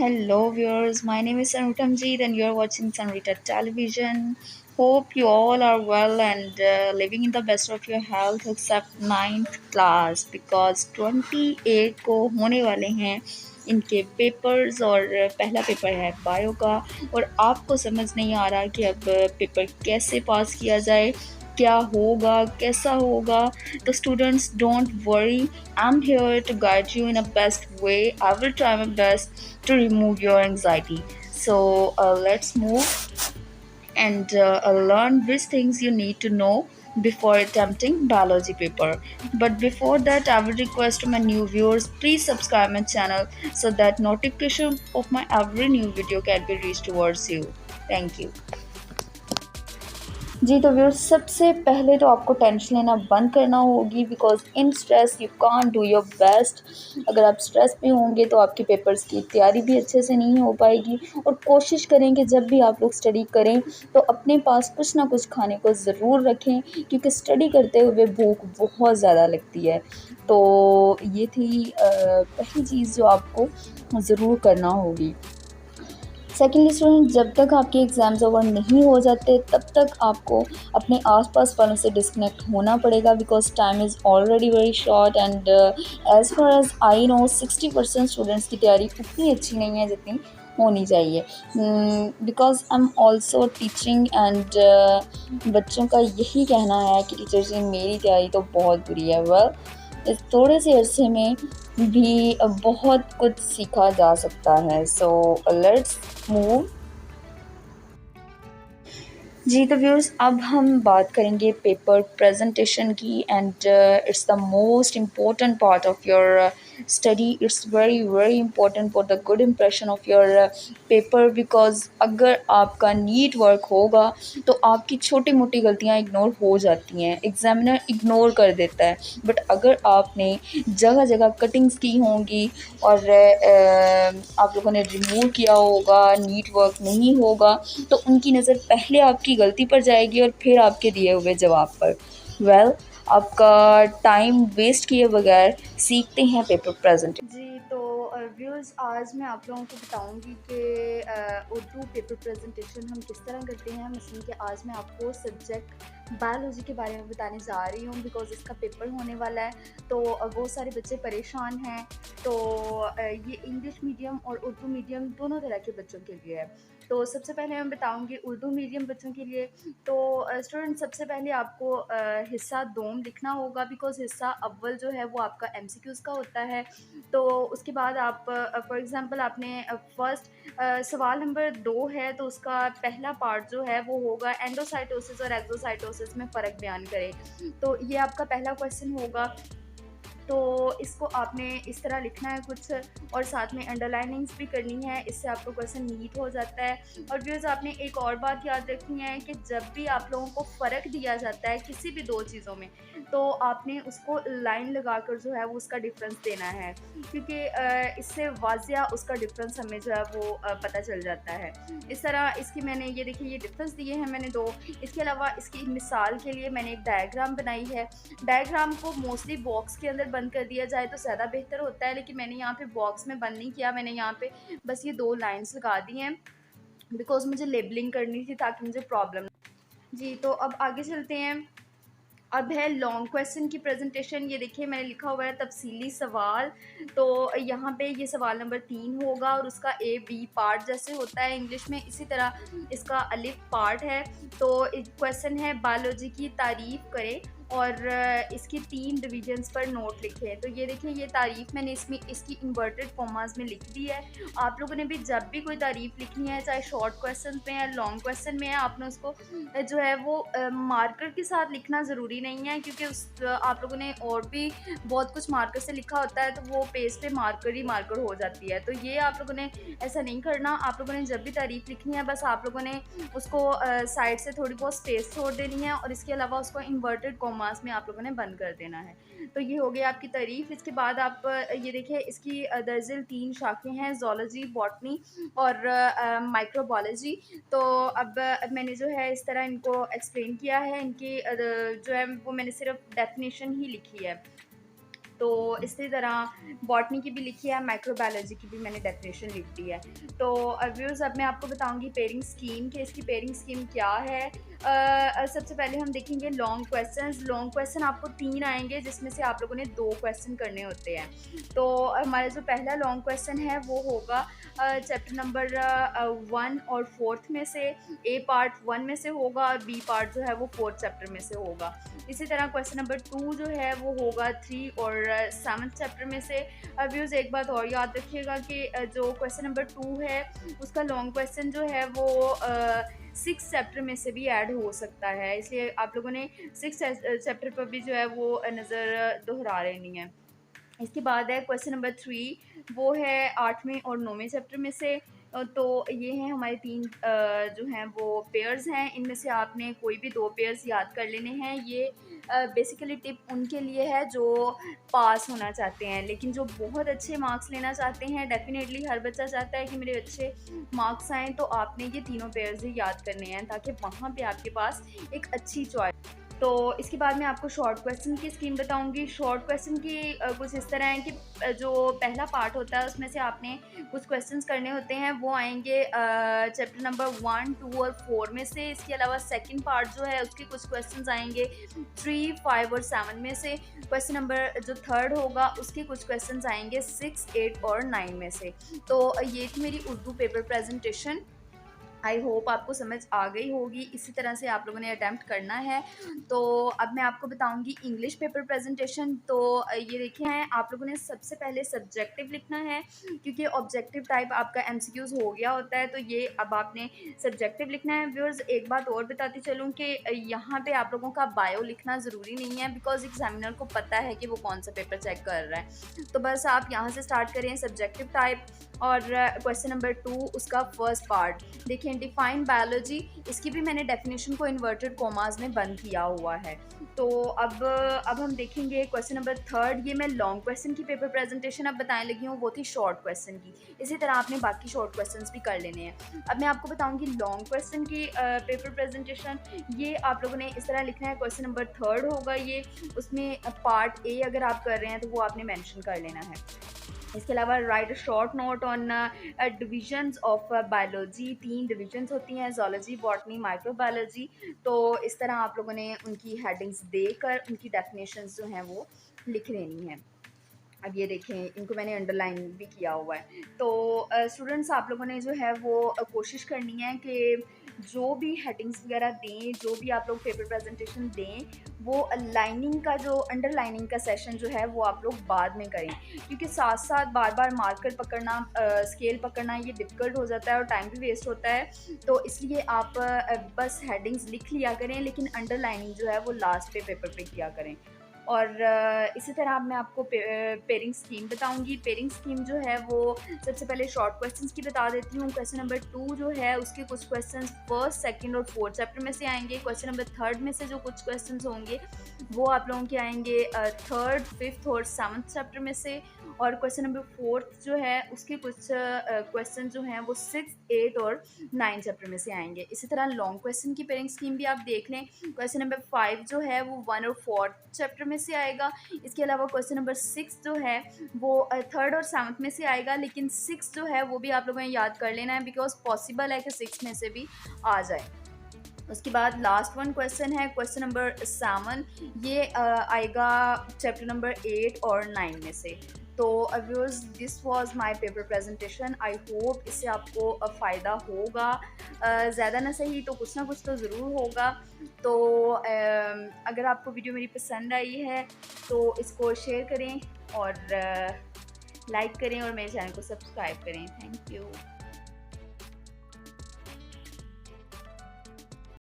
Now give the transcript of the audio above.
Hello viewers, my name is Sanritamjeet and you're watching Sanrita Television. Hope you all are well and living in the best of your health except ninth class because 28 को होने वाले हैं इनके papers और पहला paper है bio का और आपको समझ नहीं आ रहा कि अब पेपर कैसे पास किया जाए, क्या होगा, कैसा होगा. तो students don't worry, I am here to guide you in a best way. I will try my best to remove your anxiety. So let's move and learn which things you need to know before attempting biology paper. But before that, I will request my new viewers, please subscribe my channel so that notification of my every new video can be reached towards you. Thank you. जी तो viewers, सबसे पहले तो आपको tension लेना बंद करना होगी because in stress you can't do your best. अगर आप स्ट्रेस में होंगे तो आपके पेपर्स की तैयारी भी अच्छे से नहीं हो पाएगी. और कोशिश करें कि जब भी आप लोग स्टडी करें तो अपने पास कुछ ना कुछ खाने को ज़रूर रखें क्योंकि स्टडी करते हुए भूख बहुत ज़्यादा लगती है. तो ये थी पहली चीज़ जो आपको ज़रूर करना होगी. सेकेंडली स्टूडेंट, जब तक आपके एग्ज़ाम्स ओवर नहीं हो जाते तब तक आपको अपने आसपास वालों से डिस्कनेक्ट होना पड़ेगा because time is already very short and as far as I know 60% students की तैयारी उतनी अच्छी नहीं है जितनी होनी चाहिए. Because I am also teaching and बच्चों का यही कहना है कि टीचर जी मेरी तैयारी तो बहुत बुरी है. इस थोड़े से अरसे में भी बहुत कुछ सीखा जा सकता है. So let's move. जी तो व्यूअर्स, अब हम बात करेंगे पेपर प्रेजेंटेशन की and it's the most important part of your study. It's very very important for the good impression of your paper because अगर आपका नीट वर्क होगा तो आपकी छोटी मोटी गलतियां इग्नोर हो जाती हैं, एग्जामिनर इग्नोर कर देता है. बट अगर आपने जगह जगह कटिंग्स की होंगी और आप लोगों ने रिमूव किया होगा, नीट वर्क नहीं होगा, तो उनकी नज़र पहले आपकी गलती पर जाएगी और फिर आपके दिए हुए जवाब पर. आपका टाइम वेस्ट किए बगैर सीखते हैं पेपर प्रेजेंट. जी तो व्यूअर्स, आज मैं आप लोगों को बताऊंगी कि उर्दू पेपर प्रेजेंटेशन हम किस तरह करते हैं. मसलन कि आज मैं आपको सब्जेक्ट बायोलॉजी के बारे में बताने जा रही हूँ बिकॉज इसका पेपर होने वाला है. तो बहुत सारे बच्चे परेशान हैं. तो ये इंग्लिश मीडियम और उर्दू मीडियम दोनों तरह के बच्चों के लिए है. तो सबसे पहले मैं बताऊंगी उर्दू मीडियम बच्चों के लिए. तो स्टूडेंट, सबसे पहले आपको हिस्सा दोम लिखना होगा बिकॉज हिस्सा अव्वल जो है वो आपका एमसीक्यूज़ का होता है. तो उसके बाद आप फॉर एग्ज़ाम्पल आपने फर्स्ट सवाल नंबर 2 है तो उसका पहला पार्ट जो है वो होगा एंडोसाइटोसिस और एक्सोसाइटोसिस में फ़र्क बयान करें. तो ये आपका पहला क्वेश्चन होगा. तो इसको आपने इस तरह लिखना है कुछ और साथ में अंडरलाइनिंग्स भी करनी है, इससे आपका क्वेश्चन नीट हो जाता है. और व्यूअर्स, आपने एक और बात याद रखनी है कि जब भी आप लोगों को फ़र्क दिया जाता है किसी भी दो चीज़ों में तो आपने उसको लाइन लगाकर जो है वो उसका डिफरेंस देना है क्योंकि इससे वाज़िया उसका डिफरेंस हमें जो है वो पता चल जाता है. इस तरह इसकी मैंने ये देखिए ये डिफरेंस दिए हैं मैंने दो. इसके अलावा इसकी मिसाल के लिए मैंने एक डायग्राम बनाई है. डायग्राम को मोस्टली बॉक्स के अंदर बंद कर दिया जाए तो ज़्यादा बेहतर होता है, लेकिन मैंने यहाँ पे बॉक्स में बंद नहीं किया. मैंने यहाँ पे बस ये 2 लाइंस लगा दी हैं बिकॉज मुझे लेबलिंग करनी थी ताकि मुझे प्रॉब्लम. जी तो अब आगे चलते हैं. अब है लॉन्ग क्वेश्चन की प्रेजेंटेशन. ये देखिए मैंने लिखा हुआ है तफसीली सवाल. तो यहाँ पे ये सवाल नंबर 3 होगा और उसका ए बी पार्ट जैसे होता है इंग्लिश में, इसी तरह इसका अलिफ पार्ट है. तो क्वेश्चन है बायोलॉजी की तारीफ़ करें और इसकी 3 डिविजन्स पर नोट लिखें. तो ये देखिए ये तारीफ़ मैंने इसमें इसकी इन्वर्टेड कॉमास में लिख दी है. आप लोगों ने भी जब भी कोई तारीफ़ लिखनी है, चाहे शॉर्ट क्वेश्चन में है लॉन्ग क्वेश्चन में है, आपने उसको जो है वो मार्कर के साथ लिखना ज़रूरी नहीं है क्योंकि आप लोगों ने और भी बहुत कुछ मार्कर से लिखा होता है तो वो पेज पे मार्कर ही मार्कर हो जाती है. तो ये आप लोगों ने ऐसा नहीं करना. आप लोगों ने जब भी तारीफ़ लिखनी है बस आप लोगों ने उसको साइड से थोड़ी बहुत स्पेस छोड़ देनी है और इसके अलावा उसको इन्वर्टेड कॉमास में आप लोगों ने बंद कर देना है. तो ये हो गई आपकी तारीफ़. इसके बाद आप ये देखिए इसकी दरअसल 3 शाखें हैं, ज़ूलॉजी, बॉटनी और माइक्रोबायोलॉजी. तो अब मैंने जो है इस तरह इनको एक्सप्लेन किया है. इनकी जो है वो मैंने सिर्फ डेफिनेशन ही लिखी है. तो इसी तरह बॉटनी की भी लिखी है, माइक्रोबायोलॉजी की भी मैंने डेफिनेशन लिख दी है। तो व्यूज़ अब मैं आपको बताऊंगी पेयरिंग स्कीम कि इसकी पेयरिंग स्कीम क्या है। सबसे पहले हम देखेंगे लॉन्ग क्वेश्चंस। लॉन्ग क्वेश्चन आपको 3 आएंगे जिसमें से आप लोगों ने 2 क्वेश्चन करने होते हैं। तो हमारा जो पहला लॉन्ग क्वेश्चन है वो होगा चैप्टर नंबर 1 और 4th में से। ए पार्ट 1 में से होगा और बी पार्ट जो है वो 4th चैप्टर में से होगा। इसी तरह क्वेश्चन नंबर 2 जो है वो होगा 3 और 7th चैप्टर में से। व्यूज़ एक बात और याद रखिएगा कि जो क्वेश्चन नंबर 2 है उसका लॉन्ग क्वेश्चन जो है वो 6 चैप्टर में से भी ऐड हो सकता है, इसलिए आप लोगों ने 6 चैप्टर पर भी जो है वो नज़र दोहरा लेनी है। इसके बाद है क्वेश्चन नंबर 3, वो है 8वें और 9वें चैप्टर में से। तो ये हैं हमारे 3 जो हैं वो पेयर्स हैं, इनमें से आपने कोई भी 2 पेयर्स याद कर लेने हैं। ये बेसिकली टिप उनके लिए है जो पास होना चाहते हैं, लेकिन जो बहुत अच्छे मार्क्स लेना चाहते हैं, डेफिनेटली हर बच्चा चाहता है कि मेरे अच्छे मार्क्स आएँ, तो आपने ये तीनों पेयर्स ही याद करने हैं ताकि वहाँ पे आपके पास एक अच्छी चॉइस। तो इसके बाद मैं आपको शॉर्ट क्वेश्चन की स्कीम बताऊंगी। शॉर्ट क्वेश्चन की कुछ इस तरह है कि जो पहला पार्ट होता है उसमें से आपने कुछ क्वेश्चंस करने होते हैं, वो आएंगे चैप्टर नंबर 1, 2 और 4 में से। इसके अलावा सेकंड पार्ट जो है उसके कुछ क्वेश्चंस आएंगे 3, 5 और 7 में से। क्वेश्चन नंबर जो थर्ड होगा उसके कुछ क्वेश्चंस आएंगे 6, 8 और 9 में से। तो ये थी मेरी Urdu paper presentation. I hope आपको समझ आ गई होगी। इसी तरह से आप लोगों ने अटैम्प्ट करना है। तो अब मैं आपको बताऊंगी इंग्लिश पेपर प्रेजेंटेशन। तो ये देखे हैं, आप लोगों ने सबसे पहले सब्जेक्टिव लिखना है क्योंकि ऑब्जेक्टिव टाइप आपका एमसीक्यूज हो गया होता है, तो ये अब आपने सब्जेक्टिव लिखना है। व्यूअर्स एक बात और बताती चलूँ कि यहाँ पे आप लोगों का बायो लिखना ज़रूरी नहीं है, बिकॉज एग्जामिनर को पता है कि वो कौन सा पेपर चेक कर रहा है। तो बस आप यहाँ से स्टार्ट करें सब्जेक्टिव टाइप। और क्वेश्चन नंबर 2 उसका फर्स्ट पार्ट देखें, डिफाइन बायोलॉजी। इसकी भी मैंने डेफिनेशन को इन्वर्टेड कॉमास में बंद किया हुआ है। तो अब हम देखेंगे क्वेश्चन नंबर 3। ये मैं लॉन्ग क्वेश्चन की पेपर प्रेजेंटेशन अब बताने लगी हूँ, वो थी शॉर्ट क्वेश्चन की। इसी तरह आपने बाकी शॉर्ट क्वेश्चंस भी कर लेने हैं। अब मैं आपको बताऊंगी लॉन्ग क्वेश्चन की पेपर प्रेजेंटेशन। ये आप लोगों ने इस तरह लिखना है। क्वेश्चन नंबर 3 होगा ये, उसमें पार्ट ए अगर आप कर रहे हैं तो वो आपने मेंशन कर लेना है। इसके अलावा right short note on divisions of biology. 3 divisions होती हैं, जोलॉजी, बॉटनी, माइक्रोबायोलॉजी। तो इस तरह आप लोगों ने उनकी हेडिंग्स देकर उनकी डेफिनेशंस जो हैं वो लिख लेनी है। अब ये देखें, इनको मैंने अंडरलाइन भी किया हुआ है। तो स्टूडेंट्स आप लोगों ने जो है वो कोशिश करनी है कि जो भी हेडिंग्स वगैरह दें, जो भी आप लोग पेपर प्रेजेंटेशन दें, वो लाइनिंग का जो अंडरलाइनिंग का सेशन जो है वो आप लोग बाद में करें, क्योंकि साथ साथ बार बार मार्कर पकड़ना, स्केल पकड़ना ये डिफ़िकल्ट हो जाता है और टाइम भी वेस्ट होता है। तो इसलिए आप बस हेडिंग्स लिख लिया करें, लेकिन अंडरलाइनिंग जो है वो लास्ट पे पेपर पे किया करें। और इसी तरह अब मैं आपको पेयरिंग स्कीम बताऊंगी। पेयरिंग स्कीम जो है वो सबसे पहले शॉर्ट क्वेश्चंस की बता देती हूँ। क्वेश्चन नंबर 2 जो है उसके कुछ क्वेश्चंस फर्स्ट, सेकंड और फोर्थ चैप्टर में से आएंगे। क्वेश्चन नंबर 3 में से जो कुछ क्वेश्चंस होंगे वो आप लोगों के आएंगे 3rd, 5th और 7th चैप्टर में से। और क्वेश्चन नंबर 4 जो है उसके कुछ क्वेश्चन जो हैं वो 6, 8 और 9 चैप्टर में से आएंगे। इसी तरह लॉन्ग क्वेश्चन की पेयरिंग स्कीम भी आप देख लें। क्वेश्चन नंबर 5 जो है वो 1 और 4th चैप्टर में से आएगा। इसके अलावा क्वेश्चन नंबर 6 जो है वो 3rd और 7th में से आएगा, लेकिन 6 जो है वो भी आप लोगों ने याद कर लेना है, बिकॉज पॉसिबल है कि 6 में से भी आ जाए। उसके बाद लास्ट वन क्वेश्चन है क्वेश्चन नंबर 7। ये आएगा चैप्टर नंबर 8 और 9 में से। तो viewers, this was my paper presentation. I hope इससे आपको फ़ायदा होगा। ज़्यादा ना सही तो कुछ ना कुछ तो ज़रूर होगा। तो अगर आपको वीडियो मेरी पसंद आई है तो इसको शेयर करें और लाइक करें और मेरे चैनल को सब्सक्राइब करें। Thank you.